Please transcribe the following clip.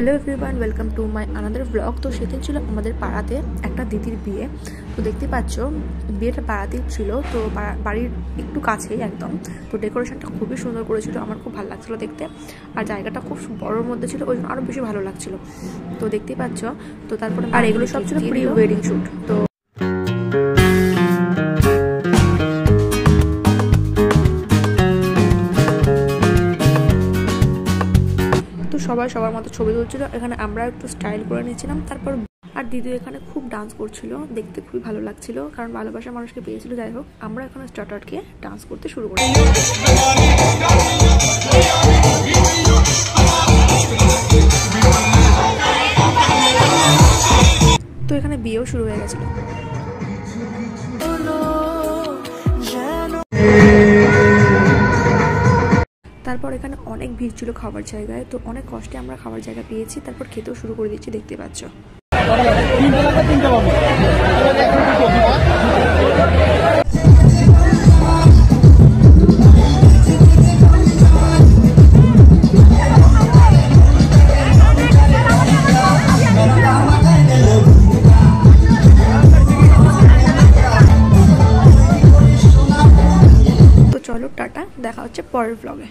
Hello everyone, welcome to my another blog. তো সেদিন ছিল আমাদের পাড়াতে একটা দিদির বিয়ে। তো দেখতে পাচ্ছ বিয়েটা পাড়াতেই ছিল, তো বাড়ির একটু কাছেই একদম। তো ডেকোরেশনটা খুবই সুন্দর করেছিল, আমার খুব ভালো লাগছিলো দেখতে। আর জায়গাটা খুব বড়োর মধ্যে ছিল, ওই জন্য আরও বেশি ভালো লাগছিলো। তো দেখতেই পাচ্ছ। তো তারপরে আর এগুলো সব ছিল প্রি ওয়েডিং শ্যুট। তো সবাই সবার মতো ছবি তুলছিল, এখানে আমরা একটু স্টাইল করে নিয়েছিলাম। তারপর আর দিদি এখানে খুব ডান্স করছিল, দেখতে খুবই ভালো লাগছিল, কারণ ভালোবাসার মানুষকে পেয়েছিল। যাই হোক, আমরা এখানে স্টার্টারকে ডান্স করতে শুরু করি। তো এখানে বিয়েও শুরু হয়ে গেছিল। তারপর এখানে অনেক ভিড় ছিল খাবার জায়গায়, তো অনেক কষ্টে আমরা খাবার জায়গা পেয়েছি। তারপর খেতেও শুরু করে দিচ্ছি, দেখতে পাচ্ছ। তো চলো টাটা, দেখা হচ্ছে পরের ব্লগে।